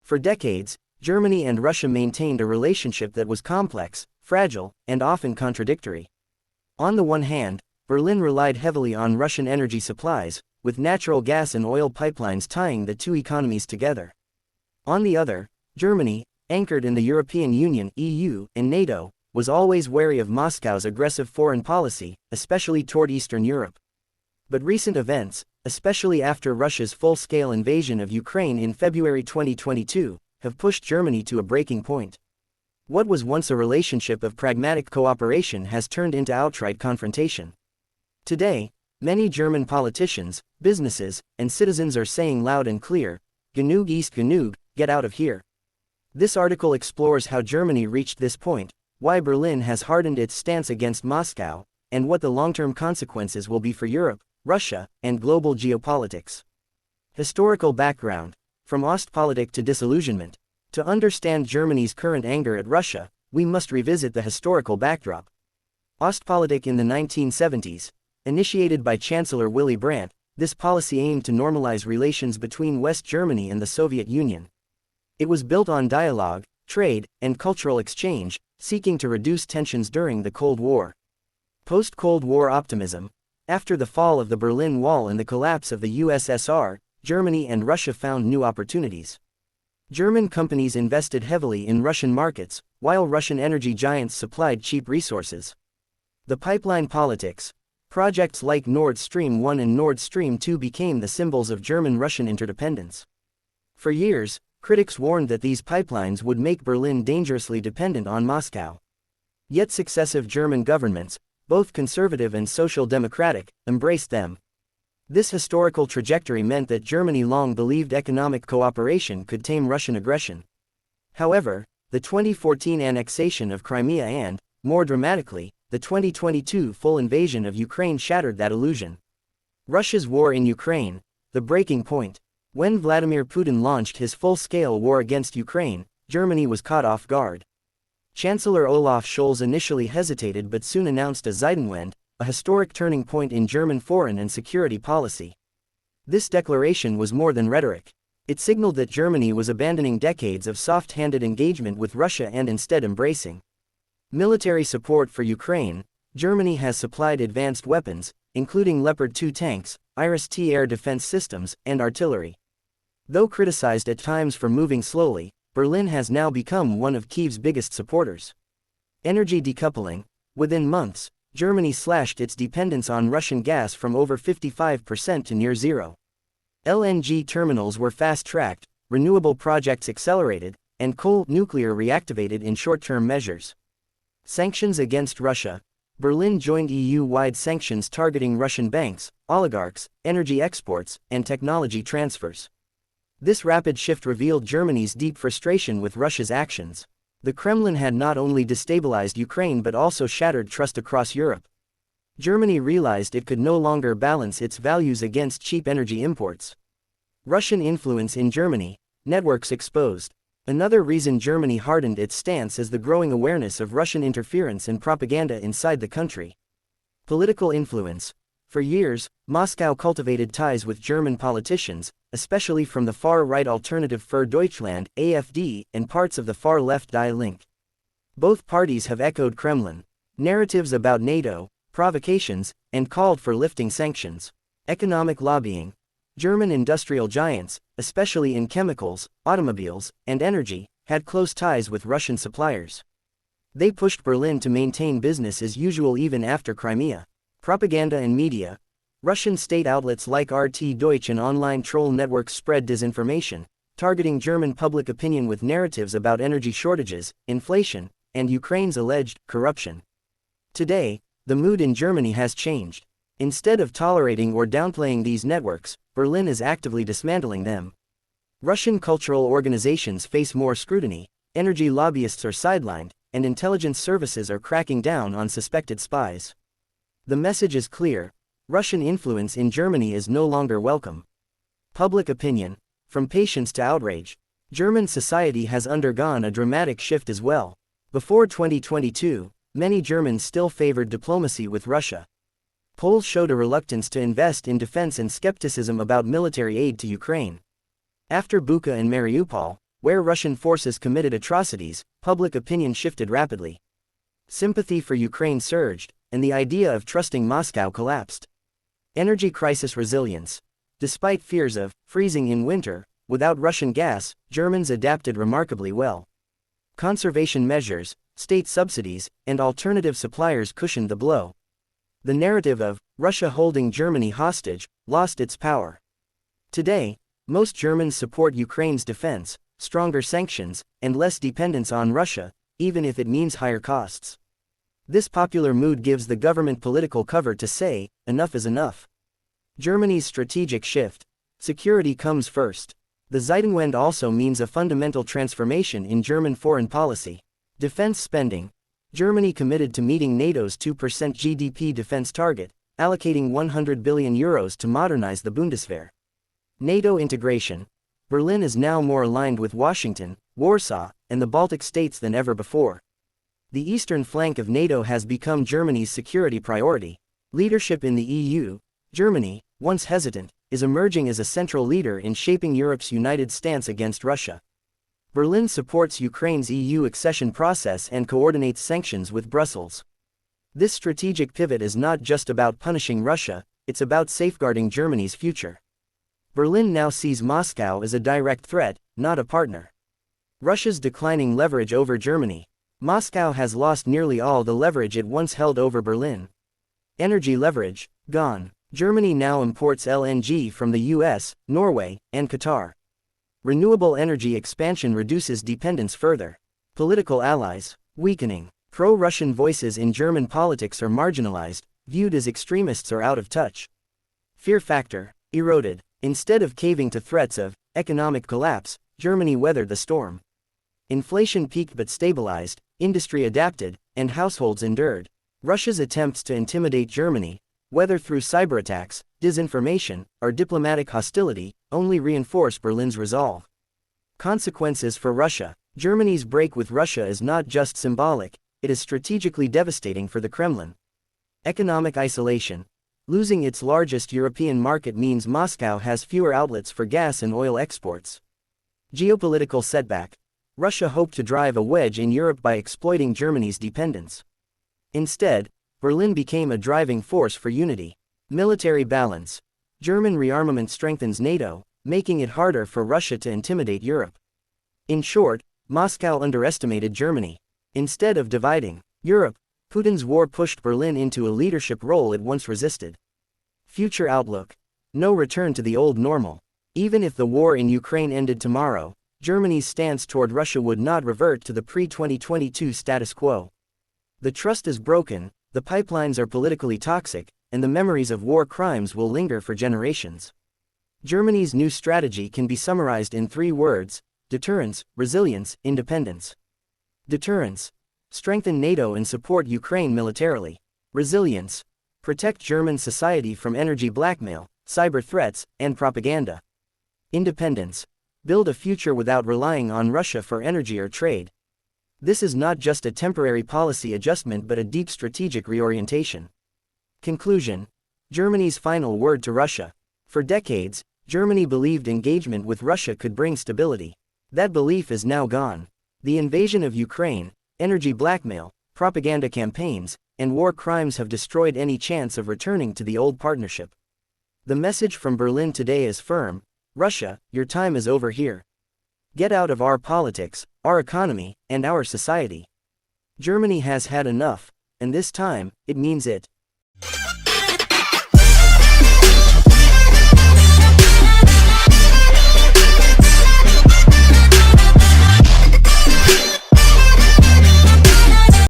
For decades, Germany and Russia maintained a relationship that was complex, fragile, and often contradictory. On the one hand, Berlin relied heavily on Russian energy supplies, with natural gas and oil pipelines tying the two economies together. On the other, Germany, anchored in the European Union (EU) and NATO, was always wary of Moscow's aggressive foreign policy, especially toward Eastern Europe. But recent events, especially after Russia's full-scale invasion of Ukraine in February 2022, have pushed Germany to a breaking point. What was once a relationship of pragmatic cooperation has turned into outright confrontation. Today, many German politicians, businesses, and citizens are saying loud and clear, "Genug ist genug, get out of here." This article explores how Germany reached this point, why Berlin has hardened its stance against Moscow, and what the long-term consequences will be for Europe, Russia, and global geopolitics. Historical background. From Ostpolitik to disillusionment. To understand Germany's current anger at Russia, we must revisit the historical backdrop. Ostpolitik in the 1970s. Initiated by Chancellor Willy Brandt, this policy aimed to normalize relations between West Germany and the Soviet Union. It was built on dialogue, trade, and cultural exchange, seeking to reduce tensions during the Cold War. Post-Cold War optimism. After the fall of the Berlin Wall and the collapse of the USSR, Germany and Russia found new opportunities. German companies invested heavily in Russian markets, while Russian energy giants supplied cheap resources. The pipeline politics. Projects like Nord Stream 1 and Nord Stream 2 became the symbols of German-Russian interdependence. For years, critics warned that these pipelines would make Berlin dangerously dependent on Moscow. Yet successive German governments, both conservative and social democratic, embraced them. This historical trajectory meant that Germany long believed economic cooperation could tame Russian aggression. However, the 2014 annexation of Crimea and, more dramatically, the 2022 full invasion of Ukraine shattered that illusion. Russia's war in Ukraine, the breaking point. When Vladimir Putin launched his full-scale war against Ukraine, Germany was caught off guard. Chancellor Olaf Scholz initially hesitated but soon announced a Zeitenwende, a historic turning point in German foreign and security policy. This declaration was more than rhetoric. It signaled that Germany was abandoning decades of soft-handed engagement with Russia and instead embracing military support for Ukraine. Germany has supplied advanced weapons, including Leopard 2 tanks, Iris-T air defense systems, and artillery. Though criticized at times for moving slowly, Berlin has now become one of Kyiv's biggest supporters. Energy decoupling. Within months, Germany slashed its dependence on Russian gas from over 55% to near zero. LNG terminals were fast-tracked, renewable projects accelerated, and coal-nuclear reactivated in short-term measures. Sanctions against Russia. Berlin joined EU-wide sanctions targeting Russian banks, oligarchs, energy exports, and technology transfers. This rapid shift revealed Germany's deep frustration with Russia's actions. The Kremlin had not only destabilized Ukraine but also shattered trust across Europe. Germany realized it could no longer balance its values against cheap energy imports. Russian influence in Germany. Networks exposed. Another reason Germany hardened its stance is the growing awareness of Russian interference and propaganda inside the country. Political influence. For years, Moscow cultivated ties with German politicians, especially from the far-right Alternative für Deutschland (AfD) and parts of the far-left Die Linke. Both parties have echoed Kremlin narratives about NATO, provocations, and called for lifting sanctions. Economic lobbying. German industrial giants, especially in chemicals, automobiles, and energy, had close ties with Russian suppliers. They pushed Berlin to maintain business as usual even after Crimea. Propaganda and media. Russian state outlets like RT Deutsch and online troll networks spread disinformation, targeting German public opinion with narratives about energy shortages, inflation, and Ukraine's alleged corruption. Today, the mood in Germany has changed. Instead of tolerating or downplaying these networks, Berlin is actively dismantling them. Russian cultural organizations face more scrutiny, energy lobbyists are sidelined, and intelligence services are cracking down on suspected spies. The message is clear: Russian influence in Germany is no longer welcome. Public opinion. From patience to outrage. German society has undergone a dramatic shift as well. Before 2022, many Germans still favored diplomacy with Russia. Polls showed a reluctance to invest in defense and skepticism about military aid to Ukraine. After Bucha and Mariupol, where Russian forces committed atrocities, public opinion shifted rapidly. Sympathy for Ukraine surged, and the idea of trusting Moscow collapsed. Energy crisis resilience. Despite fears of freezing in winter, without Russian gas, Germans adapted remarkably well. Conservation measures, state subsidies, and alternative suppliers cushioned the blow. The narrative of Russia holding Germany hostage lost its power. Today, most Germans support Ukraine's defense, stronger sanctions, and less dependence on Russia, even if it means higher costs. This popular mood gives the government political cover to say, enough is enough. Germany's strategic shift. Security comes first. The Zeitenwende also means a fundamental transformation in German foreign policy. Defense spending. Germany committed to meeting NATO's 2% GDP defense target, allocating €100 billion to modernize the Bundeswehr. NATO integration. Berlin is now more aligned with Washington, Warsaw, and the Baltic states than ever before. The eastern flank of NATO has become Germany's security priority. Leadership in the EU. Germany, once hesitant, is emerging as a central leader in shaping Europe's united stance against Russia. Berlin supports Ukraine's EU accession process and coordinates sanctions with Brussels. This strategic pivot is not just about punishing Russia, it's about safeguarding Germany's future. Berlin now sees Moscow as a direct threat, not a partner. Russia's declining leverage over Germany. Moscow has lost nearly all the leverage it once held over Berlin. Energy leverage, gone. Germany now imports LNG from the US, Norway, and Qatar. Renewable energy expansion reduces dependence further. Political allies, weakening. Pro-Russian voices in German politics are marginalized, viewed as extremists or out of touch. Fear factor, eroded. Instead of caving to threats of economic collapse, Germany weathered the storm. Inflation peaked but stabilized, industry adapted, and households endured. Russia's attempts to intimidate Germany, whether through cyberattacks, disinformation, or diplomatic hostility, only reinforce Berlin's resolve. Consequences for Russia. Germany's break with Russia is not just symbolic, it is strategically devastating for the Kremlin. Economic isolation. Losing its largest European market means Moscow has fewer outlets for gas and oil exports. Geopolitical setback. Russia hoped to drive a wedge in Europe by exploiting Germany's dependence. Instead, Berlin became a driving force for unity. Military balance. German rearmament strengthens NATO, making it harder for Russia to intimidate Europe. In short, Moscow underestimated Germany. Instead of dividing Europe, Putin's war pushed Berlin into a leadership role it once resisted. Future outlook. No return to the old normal. Even if the war in Ukraine ended tomorrow, Germany's stance toward Russia would not revert to the pre-2022 status quo. The trust is broken, the pipelines are politically toxic, and the memories of war crimes will linger for generations. Germany's new strategy can be summarized in 3 words: deterrence, resilience, independence. Deterrence. Strengthen NATO and support Ukraine militarily. Resilience. Protect German society from energy blackmail, cyber threats, and propaganda. Independence. Build a future without relying on Russia for energy or trade. This is not just a temporary policy adjustment but a deep strategic reorientation. Conclusion. Germany's final word to Russia. For decades, Germany believed engagement with Russia could bring stability. That belief is now gone. The invasion of Ukraine, energy blackmail, propaganda campaigns, and war crimes have destroyed any chance of returning to the old partnership. The message from Berlin today is firm: Russia, your time is over here. Get out of our politics, our economy, and our society. Germany has had enough, and this time, it means it.